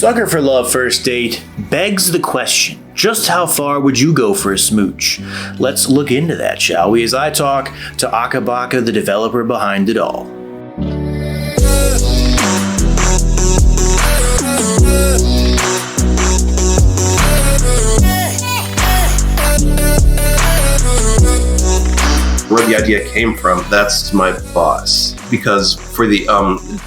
Sucker for Love First Date begs the question, just how far would you go for a smooch? Let's look into that, shall we, as I talk to Akabaka, the developer behind it all. Where the idea came from, that's my boss. Because for the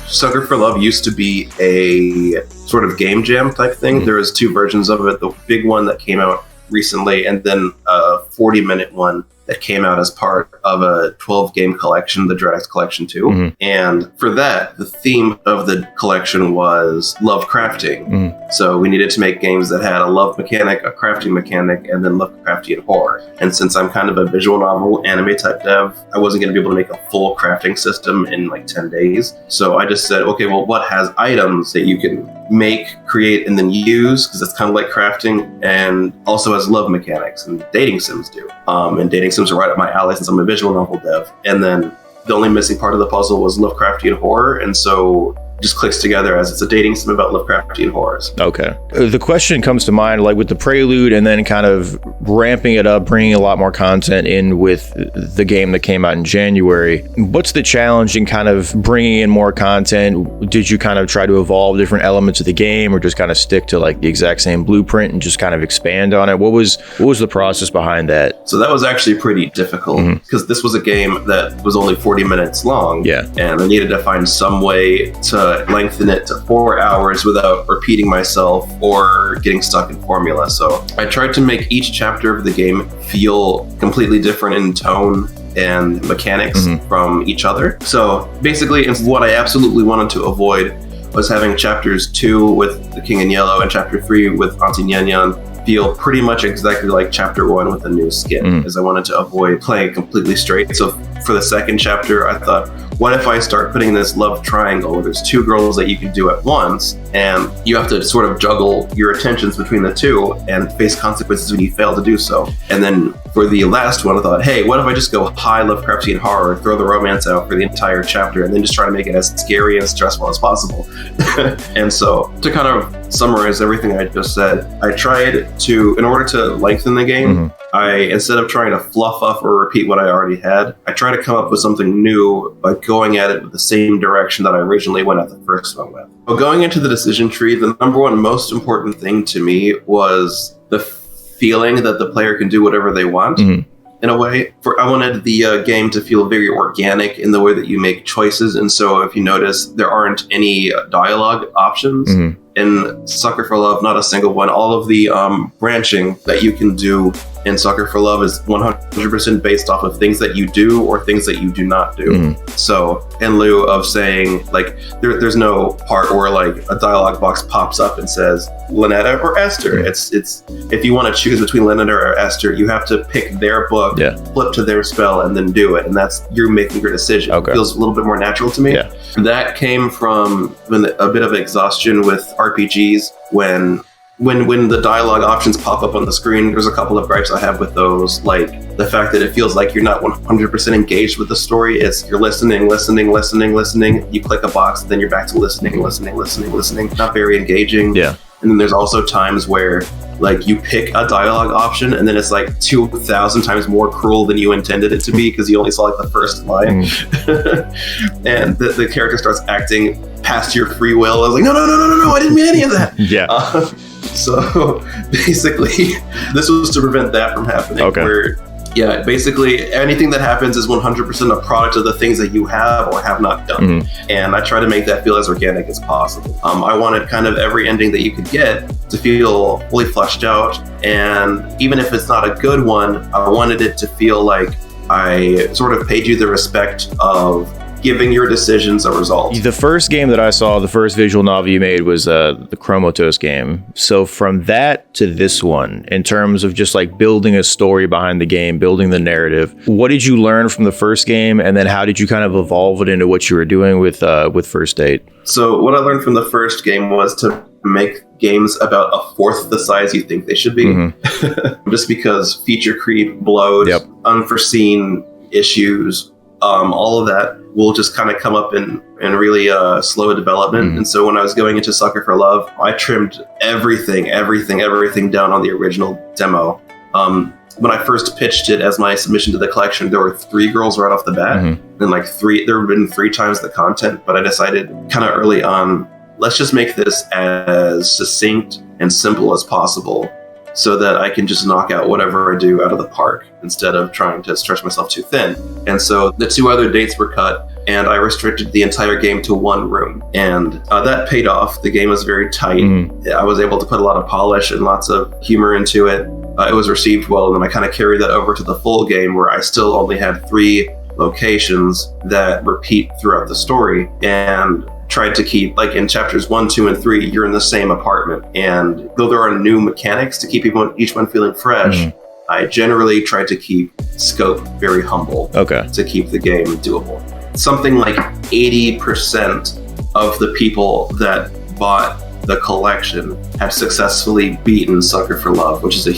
Sucker for Love used to be a sort of game jam type thing. Mm-hmm. There was two versions of it. The big one that came out recently, and then a 40-minute one that came out as part of a 12-game collection, the Dread X Collection 2. Mm-hmm. And for that, the theme of the collection was love crafting. Mm-hmm. So we needed to make games that had a love mechanic, a crafting mechanic, and then Lovecraftian horror. And since I'm kind of a visual novel anime type dev, I wasn't going to be able to make a full crafting system in like 10 days. So I just said, okay, well, what has items that you can make, create, and then use? Because it's kind of like crafting, and also has love mechanics, and dating sims do. And dating sims are right up my alley since I'm a visual novel dev. And then the only missing part of the puzzle was Lovecraftian horror, and so just clicks together as it's a dating sim about Lovecraftian horrors. Okay. The question comes to mind, like with the prelude and then kind of ramping it up, bringing a lot more content in with the game that came out in January. What's the challenge in kind of bringing in more content? Did you kind of try to evolve different elements of the game, or just kind of stick to like the exact same blueprint and just kind of expand on it? What was the process behind that? So that was actually pretty difficult because this was a game that was only 40 minutes long. Yeah. And I needed to find some way to lengthen it to 4 hours without repeating myself or getting stuck in formula. So I tried to make each chapter of the game feel completely different in tone and mechanics from each other. So basically, what I absolutely wanted to avoid was having chapters 2 with the King in Yellow and chapter 3 with Auntie Nyan Nyan feel pretty much exactly like chapter 1 with a new skin, because I wanted to avoid playing it completely straight. So for the second chapter, I thought, what if I start putting this love triangle where there's two girls that you can do at once, and you have to sort of juggle your attentions between the two and face consequences when you fail to do so. And then for the last one, I thought, hey, what if I just go high Lovecraftian horror, throw the romance out for the entire chapter, and then just try to make it as scary and stressful as possible. And so to kind of summarize everything I just said, I tried to, in order to lengthen the game, instead of trying to fluff up or repeat what I already had, I try to come up with something new by going at it with the same direction that I originally went at the first one with. But going into the decision tree, the number one most important thing to me was the feeling that the player can do whatever they want. In a way, I wanted the game to feel very organic in the way that you make choices. And so if you notice, there aren't any dialogue options. In Sucker for Love, not a single one. All of the branching that you can do in Sucker for Love is 100% based off of things that you do or things that you do not do. So in lieu of saying, like, there's no part where like a dialogue box pops up and says Lynetta or Esther. It's if you want to choose between Lynetta or Esther, you have to pick their book, flip to their spell, and then do it. And that's you're making your decision. Okay. It feels a little bit more natural to me. That came from a bit of exhaustion with RPGs when the dialogue options pop up on the screen. There's a couple of gripes I have with those, like the fact that it feels like you're not 100% engaged with the story. It's you're listening. You click a box, then you're back to listening. Not very engaging. Yeah. And then there's also times where like you pick a dialogue option and then it's like 2,000 times more cruel than you intended it to be because you only saw like the first line. And the character starts acting past your free will. I was like, no, I didn't mean any of that. So basically, this was to prevent that from happening. Where, basically anything that happens is 100% a product of the things that you have or have not done. And I try to make that feel as organic as possible. I wanted kind of every ending that you could get to feel fully fleshed out. And even if it's not a good one, I wanted it to feel like I sort of paid you the respect of giving your decisions a result. The first game that I saw, the first visual novel you made was the Chromatose game. So from that to this one, in terms of just like building a story behind the game, building the narrative, what did you learn from the first game? And then how did you kind of evolve it into what you were doing with First Date? So what I learned from the first game was to make games about a fourth the size you think they should be. Just because feature creep, bloat, unforeseen issues, all of that will just kind of come up in really slow development. And so when I was going into Sucker for Love, I trimmed everything down on the original demo. When I first pitched it as my submission to the collection, there were 3 girls right off the bat, and there have been 3 times the content. But I decided kind of early on, let's just make this as succinct and simple as possible, so that I can just knock out whatever I do out of the park instead of trying to stretch myself too thin. And so the 2 other dates were cut, and I restricted the entire game to 1 room. And that paid off. The game was very tight. I was able to put a lot of polish and lots of humor into it. It was received well, and then I kind of carried that over to the full game, where I still only had 3 locations that repeat throughout the story, and tried to keep, like in chapters 1, 2, and 3, you're in the same apartment. And though there are new mechanics to keep each one feeling fresh, I generally try to keep scope very humble to keep the game doable. Something like 80% of the people that bought the collection have successfully beaten Sucker for Love, which is a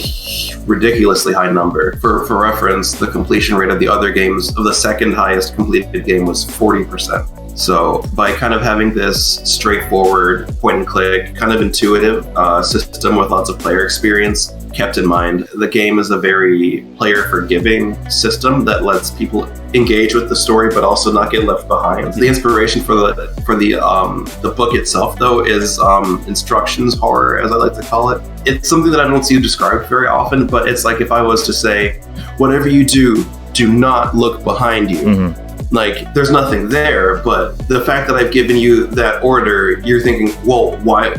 ridiculously high number. For reference, the completion rate of the other games, of the second highest completed game, was 40%. So by kind of having this straightforward point and click, kind of intuitive system with lots of player experience kept in mind, the game is a very player forgiving system that lets people engage with the story but also not get left behind. The inspiration for the book itself, though, is instructions horror, as I like to call it. It's something that I don't see described very often, but it's like if I was to say, whatever you do not look behind you. Like, there's nothing there, but the fact that I've given you that order, you're thinking, well, why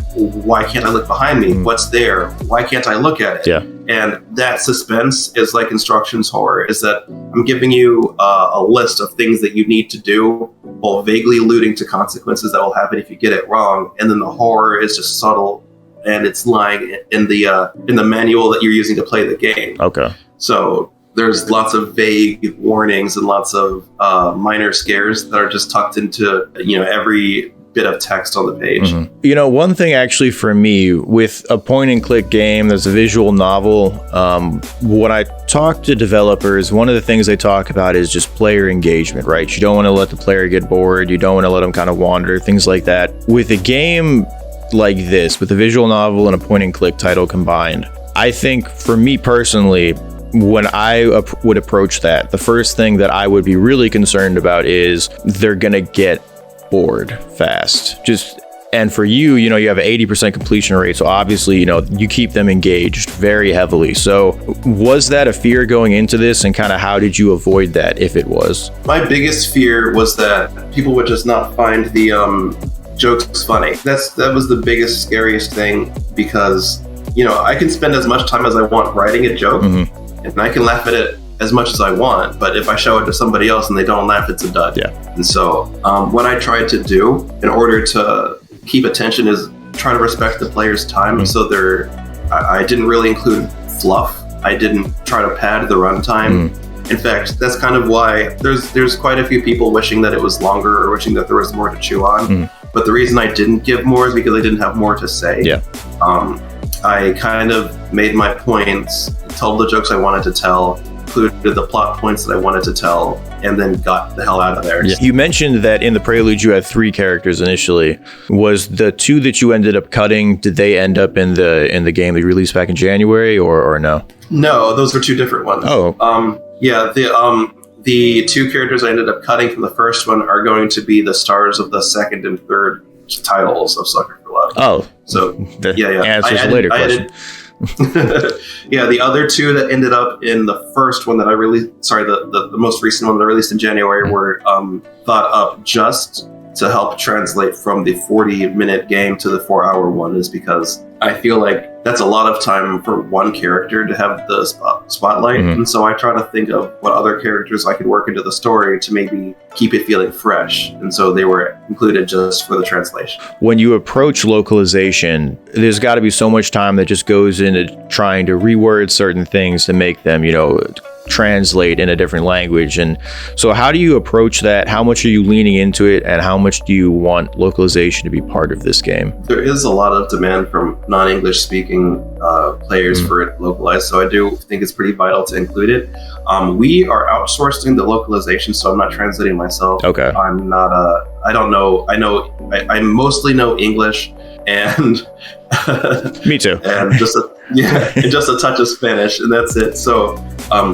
can't I look behind me? What's there? Why can't I look at it? And that suspense is like instructions horror, is that I'm giving you a list of things that you need to do while vaguely alluding to consequences that will happen if you get it wrong. And then the horror is just subtle, and it's lying in the manual that you're using to play the game. So there's lots of vague warnings and lots of minor scares that are just tucked into, every bit of text on the page. One thing actually for me with a point and click game that's a visual novel, when I talk to developers, one of the things they talk about is just player engagement, right? You don't want to let the player get bored. You don't want to let them kind of wander, things like that. With a game like this, with a visual novel and a point and click title combined, I think for me personally, when I would approach that, the first thing that I would be really concerned about is they're gonna get bored fast. And for you, you have an 80% completion rate, so obviously, you keep them engaged very heavily. So was that a fear going into this, and kind of how did you avoid that, if it was? My biggest fear was that people would just not find the jokes funny. That was the biggest, scariest thing, because I can spend as much time as I want writing a joke, and I can laugh at it as much as I want, but if I show it to somebody else and they don't laugh, it's a dud. And so what I tried to do in order to keep attention is try to respect the player's time. So I didn't really include fluff. I didn't try to pad the runtime. In fact, that's kind of why there's quite a few people wishing that it was longer or wishing that there was more to chew on. But the reason I didn't give more is because I didn't have more to say. I kind of made my points, told the jokes I wanted to tell, included the plot points that I wanted to tell, and then got the hell out of there. You mentioned that in the prelude you had 3 characters initially. Was the 2 that you ended up cutting, did they end up in the game that you released back in January, or no? No, those were 2 different ones. The 2 characters I ended up cutting from the first one are going to be the stars of the second and third titles of Sucker for Love. So answers a later question. The other 2 that ended up in the first one that I released, the most recent one that I released in January, were thought up just to help translate from the 40-minute game to the 4-hour one, is because I feel like that's a lot of time for one character to have the spotlight. And so I try to think of what other characters I could work into the story to maybe keep it feeling fresh. And so they were included just for the translation. When you approach localization, there's got to be so much time that just goes into trying to reword certain things to make them, translate in a different language. And so how do you approach that? How much are you leaning into it, and how much do you want localization to be part of this game? There is a lot of demand from non-English speaking players for it localized, so I do think it's pretty vital to include it. We are outsourcing the localization, so I'm not translating myself. Okay. I'm not I don't know. I mostly know English and Me too. and just a touch of Spanish, and that's it. So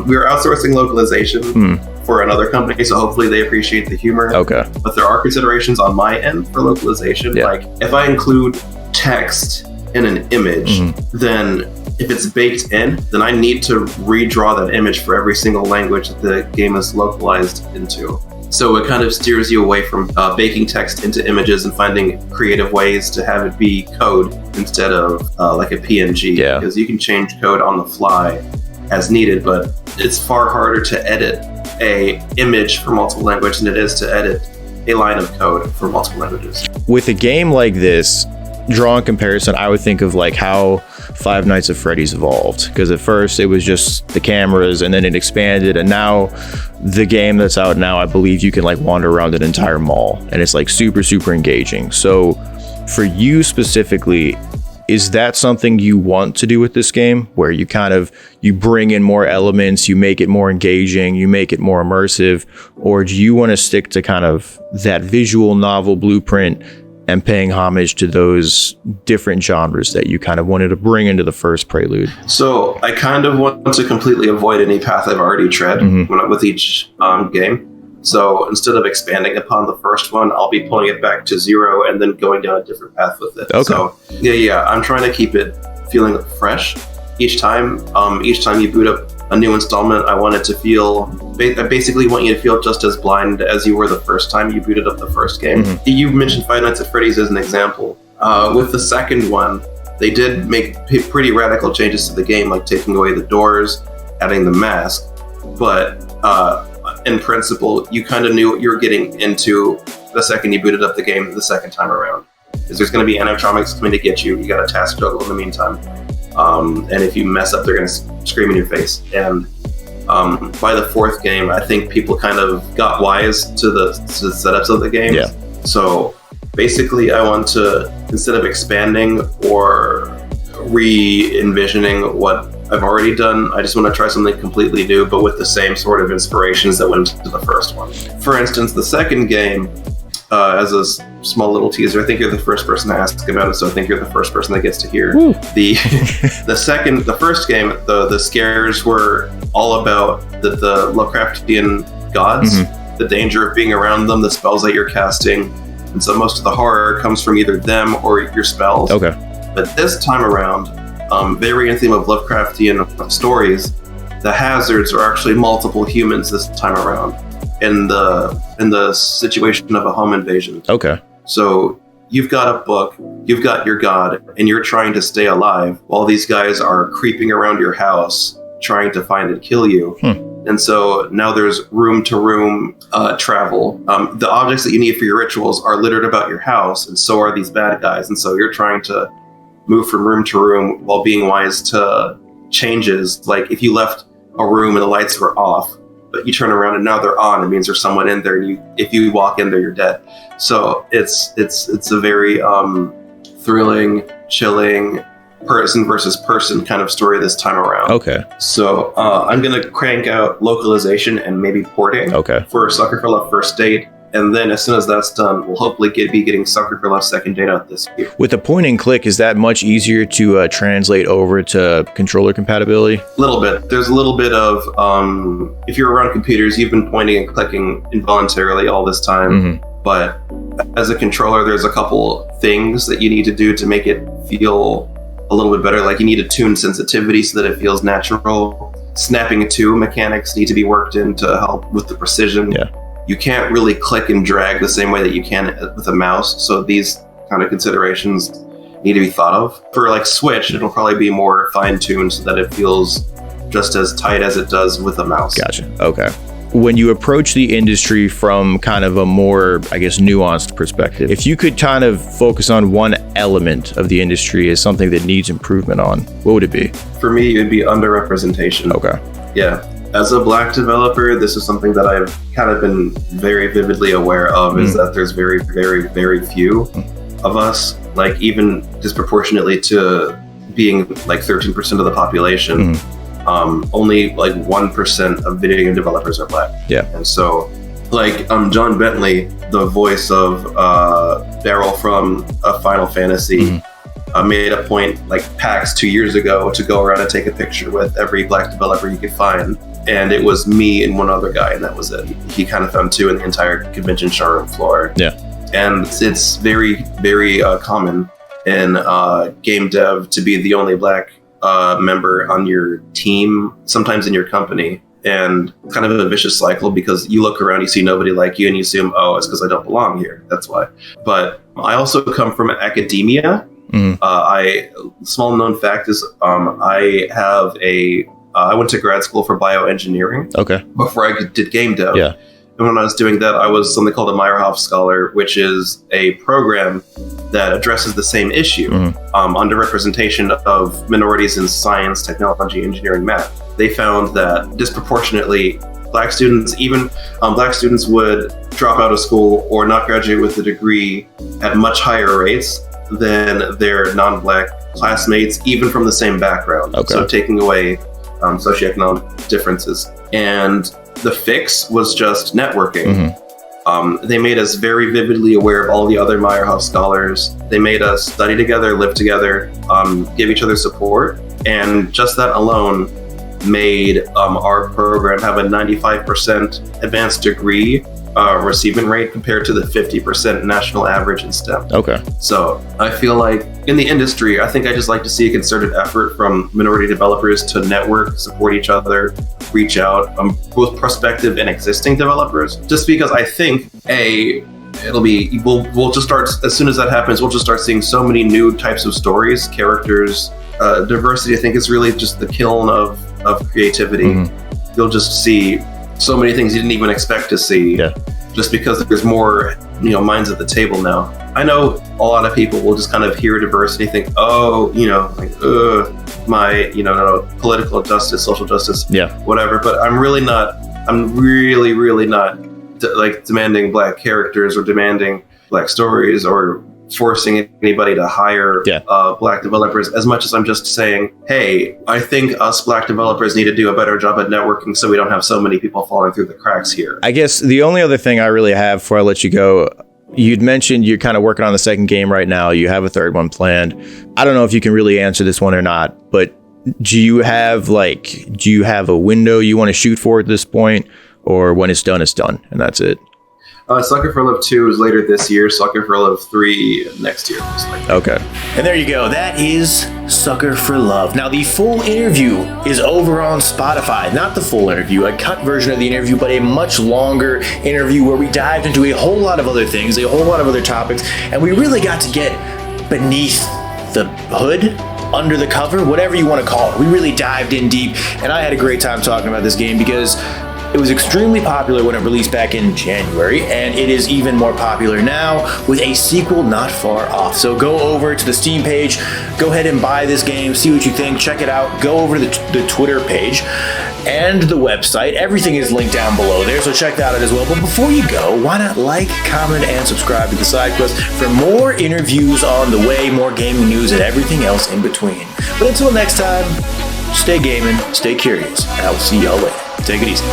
we're outsourcing localization for another company, so hopefully they appreciate the humor. Okay. But there are considerations on my end for localization. Yeah. Like if I include text in an image, then if it's baked in, then I need to redraw that image for every single language that the game is localized into. So it kind of steers you away from baking text into images and finding creative ways to have it be code instead of like a PNG. Yeah. Because you can change code on the fly as needed, but it's far harder to edit a image for multiple languages than it is to edit a line of code for multiple languages. With a game like this, drawing comparison, I would think of like how Five Nights of Freddy's evolved, because at first it was just the cameras and then it expanded, and now the game that's out now, I believe you can like wander around an entire mall and it's like super engaging. So for you specifically, is that something you want to do with this game, where you kind of you bring in more elements, you make it more engaging, you make it more immersive, or do you want to stick to kind of that visual novel blueprint and paying homage to those different genres that you kind of wanted to bring into the first Prelude? So I kind of want to completely avoid any path I've already tread with each game. So instead of expanding upon the first one, I'll be pulling it back to zero and then going down a different path with it. Okay. So yeah, I'm trying to keep it feeling fresh each time. Each time you boot up a new installment, I want it to feel, I basically want you to feel just as blind as you were the first time you booted up the first game. You mentioned Five Nights at Freddy's as an example. With the second one, they did make pretty radical changes to the game, like taking away the doors, adding the mask, but in principle, you kind of knew what you were getting into the second you booted up the game the second time around. Because there's going to be animatronics coming to get you. You got a task juggle in the meantime. And if you mess up, they're going to scream in your face. And by the fourth game, I think people kind of got wise to the setups of the game. Yeah. So basically, I want to, instead of expanding or re-envisioning what I've already done, I just want to try something completely new, but with the same sort of inspirations that went into the first one. For instance, the second game, as a small little teaser, I think you're the first person to ask about it, so I think you're the first person that gets to hear. The first game, the scares were all about the Lovecraftian gods, the danger of being around them, the spells that you're casting, and so most of the horror comes from either them or your spells. Okay. But this time around, very in theme of Lovecraftian stories, the hazards are actually multiple humans this time around in the situation of a home invasion. Okay. So you've got a book, you've got your god, and you're trying to stay alive while these guys are creeping around your house trying to find and kill you. And so now there's room-to-room travel. The objects that you need for your rituals are littered about your house, and so are these bad guys. And so you're trying to move from room to room while being wise to changes. Like if you left a room and the lights were off, but you turn around and now they're on, it means there's someone in there, and if you walk in there, you're dead. So it's a very thrilling, chilling, person versus person kind of story this time around. Okay. So I'm gonna crank out localization and maybe porting for Sucker for Love First Date. And then as soon as that's done, we'll hopefully be getting Sucker for Love Second Date out this year. With the point and click, is that much easier to translate over to controller compatibility? A little bit. There's a little bit of, if you're around computers, you've been pointing and clicking involuntarily all this time. But as a controller, there's a couple things that you need to do to make it feel a little bit better. Like you need to tune sensitivity so that it feels natural. Snapping to mechanics need to be worked in to help with the precision. Yeah. You can't really click and drag the same way that you can with a mouse. So these kind of considerations need to be thought of. For like Switch, it'll probably be more fine-tuned so that it feels just as tight as it does with a mouse. Gotcha. Okay. When you approach the industry from kind of a more, I guess, nuanced perspective, if you could kind of focus on one element of the industry as something that needs improvement on, what would it be? For me, it would be underrepresentation. Okay. Yeah. as a Black developer, this is something that I've kind of been very vividly aware of, is that there's very, very, very few of us, like even disproportionately to being like 13% of the population. Only like 1% of video game developers are Black. Yeah. And so, like, John Bentley, the voice of Beryl from Final Fantasy, made a point, like PAX 2 years ago, to go around and take a picture with every Black developer you could find. And it was me and one other guy, and that was it. He kind of found 2 in the entire convention showroom floor. Yeah. And it's very, very common in game dev to be the only Black member on your team, sometimes in your company. And kind of a vicious cycle, because you look around, you see nobody like you, and you assume, oh, it's because I don't belong here. That's why. But I also come from academia. Small known fact is I went to grad school for bioengineering. Okay. Before I did game dev. Yeah. And when I was doing that, I was something called a Meyerhoff Scholar, which is a program that addresses the same issue, underrepresentation of minorities in science, technology, engineering, math. They found that disproportionately Black students, even Black students, would drop out of school or not graduate with a degree at much higher rates than their non-Black classmates, even from the same background. Okay. So taking away socioeconomic differences. And the fix was just networking. They made us very vividly aware of all the other Meyerhoff scholars. They made us study together, live together, give each other support. And just that alone made our program have a 95% advanced degree receivement rate compared to the 50% national average in STEM. Okay. So I feel like in the industry, I think I just like to see a concerted effort from minority developers to network, support each other, reach out, both prospective and existing developers. Just because I think we'll just start, as soon as that happens, we'll just start seeing so many new types of stories, characters. Diversity, I think, is really just the kiln of creativity. You'll just see so many things you didn't even expect to see, just because there's more, minds at the table now. I know a lot of people will just kind of hear diversity, think, political justice, social justice, whatever. But I'm really not demanding Black characters or demanding Black stories or forcing anybody to hire Black developers, as much as I'm just saying, hey, I think us Black developers need to do a better job at networking so we don't have so many people falling through the cracks here. I guess the only other thing I really have before I let you go, you'd mentioned you're kind of working on the second game right now. You have a third one planned. I don't know if you can really answer this one or not, but do you have a window you want to shoot for at this point, or when it's done, and that's it? Sucker for Love 2 is later this year. Sucker for Love 3 next year. Okay. And there you go. That is Sucker for Love. Now, the full interview is over on Spotify. Not the full interview, a cut version of the interview, but a much longer interview where we dived into a whole lot of other things, a whole lot of other topics, and we really got to get beneath the hood, under the cover, whatever you want to call it. We really dived in deep, and I had a great time talking about this game because it was extremely popular when it released back in January, and it is even more popular now with a sequel not far off. So go over to the Steam page, go ahead and buy this game, see what you think, check it out, go over to the Twitter page and the website. Everything is linked down below there, so check that out as well. But before you go, why not like, comment, and subscribe to the side quest for more interviews on the way, more gaming news, and everything else in between. But until next time, stay gaming, stay curious, and I will see y'all later. Take it easy.